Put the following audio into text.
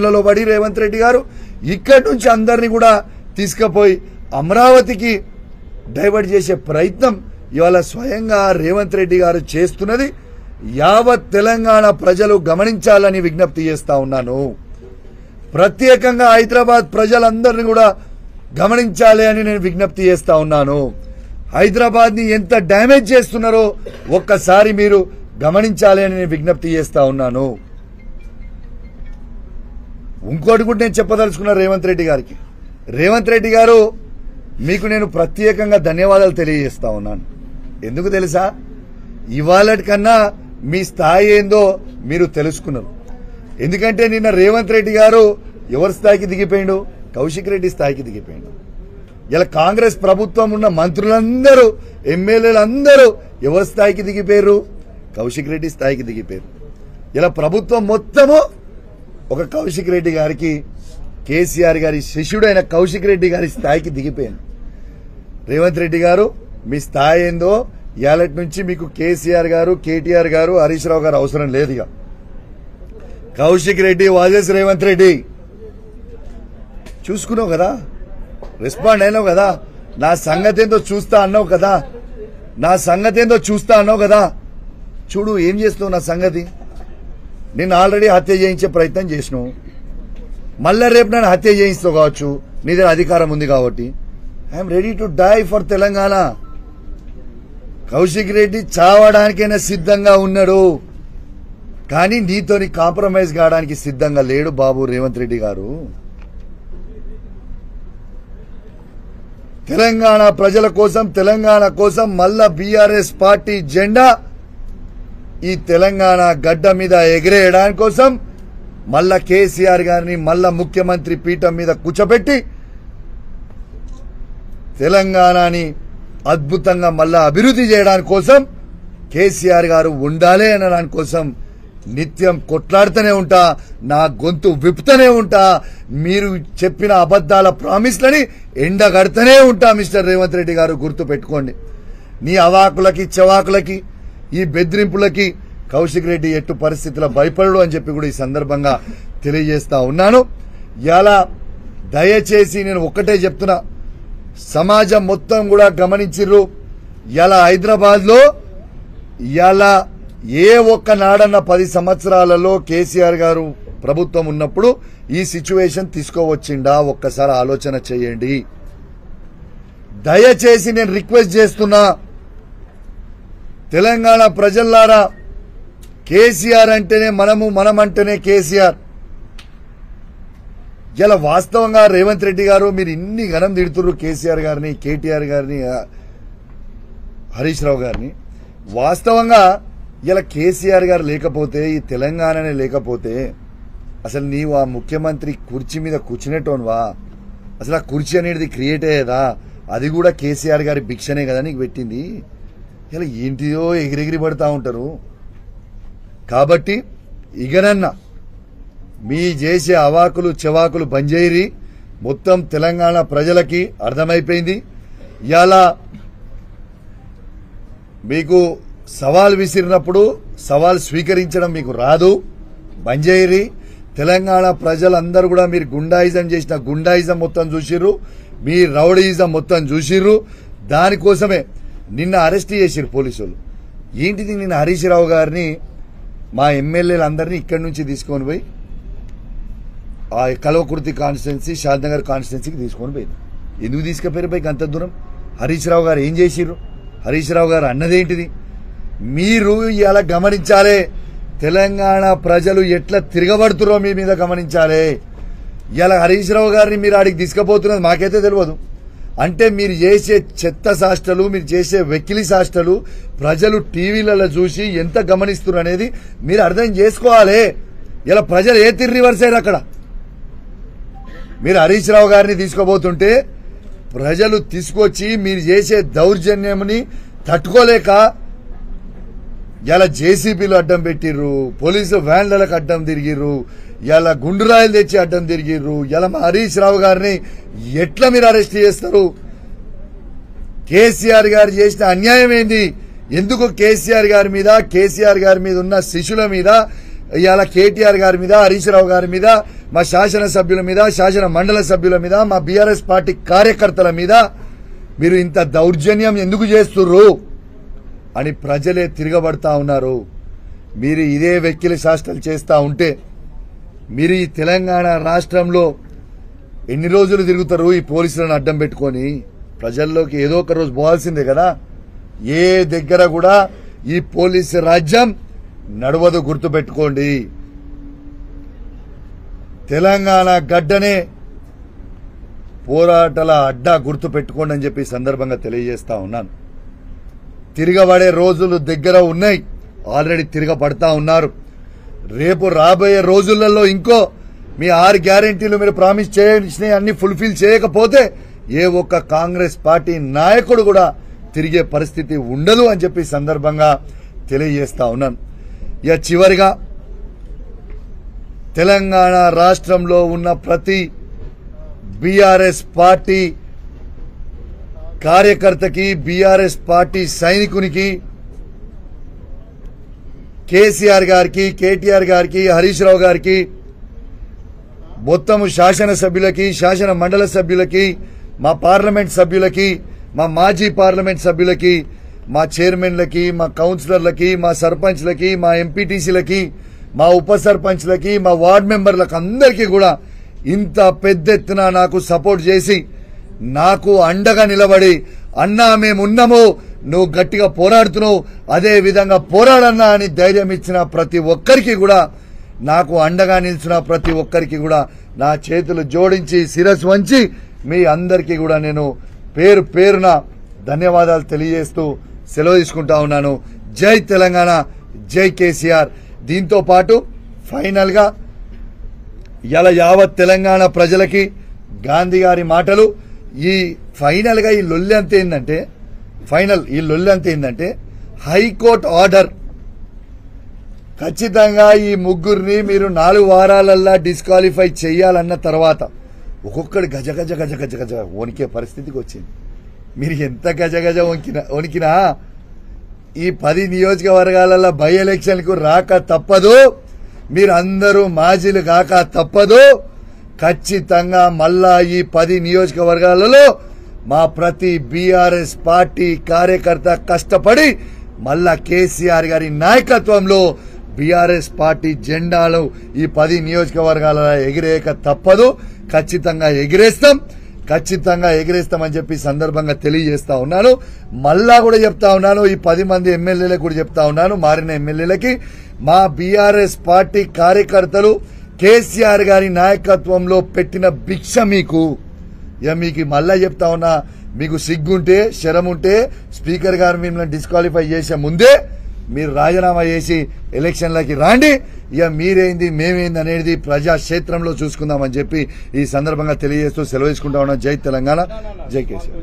లలో పడి రేవంత్ రెడ్డి గారు ఇక్కడి నుంచి అందరినీ కూడా తీసుకుపోయి అమరావతికి డైవర్ట్ చేసే ప్రయత్నం ఇవాళ స్వయంగా రేవంత్ రెడ్డి గారు చేస్తున్నది యావత్ తెలంగాణ ప్రజలు గమనించాలని విజ్ఞప్తి చేస్తా ఉన్నాను. ప్రత్యేకంగా హైదరాబాద్ ప్రజలందరినీ కూడా గమనించాలి అని నేను విజ్ఞప్తి చేస్తా ఉన్నాను. హైదరాబాద్ ని ఎంత డ్యామేజ్ చేస్తున్నారో ఒక్కసారి మీరు గమనించాలి అని నేను విజ్ఞప్తి చేస్తా ఉన్నాను. ఇంకోటి కూడా నేను చెప్పదలుచుకున్నా రేవంత్ రెడ్డి గారికి. రేవంత్ రెడ్డి గారు మీకు నేను ప్రత్యేకంగా ధన్యవాదాలు తెలియజేస్తా ఉన్నాను. ఎందుకు తెలుసా, ఇవాళటి కన్నా మీ స్థాయి ఏందో మీరు తెలుసుకున్నారు. ఎందుకంటే నిన్న రేవంత్ రెడ్డి గారు ఎవరి స్థాయికి దిగిపోయిండు? కౌశిక్ రెడ్డి స్థాయికి దిగిపోయిండు. ఇలా కాంగ్రెస్ ప్రభుత్వం ఉన్న మంత్రులందరూ ఎమ్మెల్యేలందరూ ఎవరి స్థాయికి దిగిపోయారు? కౌశిక్ రెడ్డి స్థాయికి దిగిపోయారు. ఇలా ప్రభుత్వం మొత్తము ఒక కౌశిక్ రెడ్డి గారికి, కేసీఆర్ గారి శిష్యుడైన కౌశిక్ రెడ్డి గారి స్థాయికి దిగిపోయింది. రేవంత్ రెడ్డి గారు మీ స్థాయి ఏందో ఇయాలటి నుంచి మీకు కేసీఆర్ గారు, కేటీఆర్ గారు, హరీష్ రావు గారు అవసరం లేదు. ఇక కౌశిక్ రెడ్డి వాజెస్ రేవంత్ రెడ్డి చూసుకున్నావు కదా, రెస్పాండ్ అయినావు కదా, నా సంగతి ఏందో చూస్తా అన్నావు కదా, నా సంగతి ఏందో చూస్తా అన్నావు కదా, చూడు ఏం చేస్తావు నా సంగతి. నేను ఆల్రెడీ హత్య చేయించే ప్రయత్నం చేసినావు, మళ్ళా రేపు నన్ను హత్య చేయిస్తావు కావచ్చు, నీ దగ్గర అధికారం ఉంది కాబట్టి. I'm ready to die for Telangana. Kaushik Reddy చావడానికైనా సిద్ధంగా ఉన్నాడు, కానీ నీతోని కాంప్రమైజ్ కావడానికి సిద్ధంగా లేడు బాబు రేవంత్ రెడ్డి గారు. తెలంగాణ ప్రజల కోసం, తెలంగాణ కోసం మళ్ళా బీఆర్ఎస్ పార్టీ జెండా ఈ తెలంగాణ గడ్డ మీద ఎగిరేయడానికి కోసం మళ్ళా కేసీఆర్ గారిని మళ్ళా ముఖ్యమంత్రి పీఠం మీద కూర్చోబెట్టి తెలంగాణని అద్భుతంగా మళ్ళా అభివృద్ధి చేయడానికి కోసం కేసీఆర్ గారు ఉండాలి అనడానికి కోసం నిత్యం కొట్లాడుతూనే ఉంటా, నా గొంతు విప్పుతూనే ఉంటా, మీరు చెప్పిన అబద్దాల ప్రామిస్లని ఎండగడుతూనే ఉంటా. మిస్టర్ రేవంత్ రెడ్డి గారు గుర్తు పెట్టుకోండి. నీ అవాకులకి చవాకులకి ఈ బెదిరింపులకి కౌశిక్ రెడ్డి ఎట్టు పరిస్థితుల్లో భయపడడు అని చెప్పి కూడా ఈ సందర్భంగా తెలియజేస్తా ఉన్నాను. ఇలా దయచేసి నేను ఒక్కటే చెప్తున్నా, సమాజం మొత్తం కూడా గమనించిర్రు. ఇలా హైదరాబాద్ లో ఇలా ఏ ఒక్క నాడన్న 10 సంవత్సరాలలో కేసీఆర్ గారు ప్రభుత్వం ఉన్నప్పుడు ఈ సిచ్యువేషన్ తీసుకోవచ్చిండా? ఒక్కసారి ఆలోచన చేయండి. దయచేసి నేను రిక్వెస్ట్ చేస్తున్నా, తెలంగాణ ప్రజల్లారా, కేసీఆర్ అంటేనే మనము, మనం అంటేనే కేసీఆర్. ఇలా వాస్తవంగా రేవంత్ రెడ్డి గారు మీరు ఇన్ని ఘనం తిడుతున్నారు కేసీఆర్ గారిని, కేటీఆర్ గారిని, హరీష్ రావు గారిని. వాస్తవంగా ఇలా కేసీఆర్ గారు లేకపోతే, ఈ తెలంగాణనే లేకపోతే అసలు నీవు ఆ ముఖ్యమంత్రి కుర్చీ మీద కూర్చునేటోనువా? అసలు ఆ కుర్చీ అనేది క్రియేట్ అయ్యేదా? అది కూడా కేసీఆర్ గారి భిక్షనే కదా నీకు పెట్టింది. ఇలా ఏంటిదో ఎగిరెగిరి పడతా ఉంటారు. కాబట్టి ఇగనన్నా మీ చేసే అవాకులు చెవాకులు బంజేరి మొత్తం తెలంగాణ ప్రజలకి అర్థమైపోయింది. ఇలా మీకు సవాల్ విసిరినప్పుడు సవాల్ స్వీకరించడం మీకు రాదు, బంజేరి. తెలంగాణ ప్రజలందరూ కూడా మీరు గుండాయిజం చేసిన గుండాయిజం మొత్తం చూసిర్రు, మీ రౌడీయిజం మొత్తం చూసిర్రు. దానికోసమే నిన్న అరెస్ట్ చేసిర్రు పోలీసులు. ఏంటిది, నిన్న హరీష్ రావు గారిని మా ఎమ్మెల్యేలందరినీ ఇక్కడి నుంచి తీసుకొని పోయి ఆ కల్వకుర్తి కాన్స్టిట్యున్సీ, షాద్నగర్ కాన్స్టిట్యున్సీకి తీసుకొని పోయింది. ఎందుకు తీసుకుపోయారు పైకి అంత దూరం? హరీష్ రావు గారు ఏం చేసిర్రు? హరీష్ రావు గారు అన్నదేంటిది? మీరు ఇలా గమనించాలి. తెలంగాణ ప్రజలు ఎట్లా తిరగబడుతురో మీ మీద గమనించాలి. ఇలా హరీష్ రావు గారిని మీరు ఆడికి తీసుకుపోతున్నది మాకైతే తెలియదు. అంటే మీరు చేసే చెత్త శాస్త్రాలు, మీరు చేసే వెకిలి శాస్త్రాలు ప్రజలు టీవీలలో చూసి ఎంత గమనిస్తున్నారు అనేది మీరు అర్థం చేసుకోవాలి. ఇలా ప్రజలు ఏ తిరిగి రివర్స్ అయ్యారు అక్కడ. మీరు హరీష్ రావు గారిని తీసుకోబోతుంటే ప్రజలు తీసుకొచ్చి మీరు చేసే దౌర్జన్యంని తట్టుకోలేక ఇలా జేసీబీలు అడ్డం పెట్టిర్రు, పోలీసు వ్యాన్లకు అడ్డం తిరిగిర్రు, ఇలా గుండురాయిలు తెచ్చి అడ్డం తిరిగిర్రు. ఇలా మా హరీష్ రావు గారిని ఎట్లా మీరు అరెస్ట్ చేస్తారు? కేసీఆర్ గారు చేసిన అన్యాయం ఏంది? ఎందుకు కేసీఆర్ గారి మీద ఉన్న శిశుల మీద ఇవాళ కేటీఆర్ గారి మీద, హరీష్ రావు గారి మీద మా శాసనసభ్యుల మీద, శాసన మండల సభ్యుల మీద, మా బీఆర్ఎస్ పార్టీ కార్యకర్తల మీద మీరు ఇంత దౌర్జన్యం ఎందుకు చేస్తుర్రు అని ప్రజలే తిరగబడతా ఉన్నారు. మీరు ఇదే వెక్కిలి శాస్త్రాలు చేస్తూ ఉంటే మీరు ఈ తెలంగాణ రాష్ట్రంలో ఎన్ని రోజులు తిరుగుతారు ఈ పోలీసులను అడ్డం పెట్టుకొని? ప్రజల్లోకి ఏదో ఒక రోజు పోవాల్సిందే కదా. ఏ దగ్గర కూడా ఈ పోలీసు రాజ్యం నడవదు, గుర్తుపెట్టుకోండి. తెలంగాణ గడ్డనే పోరాటాల అడ్డా, గుర్తుపెట్టుకోండి అని చెప్పి సందర్భంగా తెలియజేస్తా ఉన్నాను. తిరగబడే రోజులు దగ్గర ఉన్నాయి, ఆల్రెడీ తిరగబడతా ఉన్నారు. రేపు రాబోయే రోజులలో ఇంకో మీ 6 గ్యారెంటీలు మీరు ప్రామిస్ చేసిన అన్ని ఫుల్ఫిల్ చేయకపోతే ఏ ఒక్క కాంగ్రెస్ పార్టీ నాయకుడు కూడా తిరిగే పరిస్థితి ఉండదు అని చెప్పి సందర్భంగా తెలియజేస్తా ఉన్నాను. ఇక చివరిగా తెలంగాణ రాష్ట్రంలో ఉన్న ప్రతి బీఆర్ఎస్ పార్టీ కార్యకర్తకి, బీఆర్ఎస్ పార్టీ సైనికునికి, కేసీఆర్ గారికి, కేటీఆర్ గారికి, హరీష్ రావు గారికి, మొత్తము శాసనసభ్యులకి, శాసన మండల సభ్యులకి, మా పార్లమెంట్ సభ్యులకి, మా మాజీ పార్లమెంట్ సభ్యులకి, మా చైర్మన్లకి, మా కౌన్సిలర్లకి, మా సర్పంచ్లకి, మా ఎంపీటీసీలకి, మా ఉప సర్పంచ్లకి, మా వార్డు మెంబర్లకు అందరికీ కూడా ఇంత పెద్ద ఎత్తున నాకు సపోర్ట్ చేసి నాకు అండగా నిలబడి, అన్నా మేమున్నాము, నువ్వు గట్టిగా పోరాడుతున్నావు, అదే విధంగా పోరాడన్నా అని ధైర్యం ఇచ్చిన ప్రతి ఒక్కరికి కూడా, నాకు అండగా నిలిచిన ప్రతి ఒక్కరికి కూడా నా చేతులు జోడించి శిరస్సు వంచి మీ అందరికీ కూడా నేను పేరు పేరున ధన్యవాదాలు తెలియజేస్తూ సెలవు తీసుకుంటా ఉన్నాను. జై తెలంగాణ, జై కేసీఆర్. దీంతో పాటు ఫైనల్ గా ఇలా యావత్ తెలంగాణ ప్రజలకి గాంధీ గారి మాటలు, ఈ ఫైనల్ గా ఈ లొల్లి అంత ఏంటంటే హైకోర్టు ఆర్డర్ ఖచ్చితంగా ఈ ముగ్గురిని మీరు 4 వారాలల్లా డిస్క్వాలిఫై చేయాలన్న తర్వాత ఒక్కొక్కడు గజ గజ గజ గజ గజ వణికే పరిస్థితికి వచ్చింది. మీరు ఎంత గజ గజ వణికినా ఈ 10 నియోజకవర్గాలలో బై ఎలక్షన్కు రాక తప్పదు, మీరందరూ మాజీలు కాక తప్పదు. ఖచ్చితంగా మళ్ళా ఈ 10 నియోజకవర్గాలలో మా ప్రతి బీఆర్ఎస్ పార్టీ కార్యకర్త కష్టపడి మళ్ళా కేసీఆర్ గారి నాయకత్వంలో బీఆర్ఎస్ పార్టీ జెండాలు ఈ 10 నియోజకవర్గాలలో ఎగిరేయక తప్పదు. ఖచ్చితంగా ఎగిరేస్తామని చెప్పి సందర్భంగా తెలియజేస్తా ఉన్నాను. మళ్ళా కూడా చెప్తా ఉన్నాను, ఈ 10 మంది ఎమ్మెల్యేలకు కూడా చెప్తా ఉన్నాను, మారిన ఎమ్మెల్యేలకి, మా బీఆర్ఎస్ పార్టీ కార్యకర్తలు కేసీఆర్ గారి నాయకత్వంలో పెట్టిన భిక్ష మీకు. మీకు మళ్ళా చెప్తా ఉన్నా, మీకు సిగ్గుంటే, శరముంటే స్పీకర్ గారు మిమ్మల్ని డిస్క్వాలిఫై చేసే ముందే మీరు రాజీనామా చేసి ఎలక్షన్లకి రాండి. ఇక మీరేంది మేమేంది అనేది ప్రజాక్షేత్రంలో చూసుకుందామని చెప్పి ఈ సందర్భంగా తెలియజేస్తూ సెలవు తీసుకుంటా ఉన్నాం. జై తెలంగాణ, జై కేసీఆర్.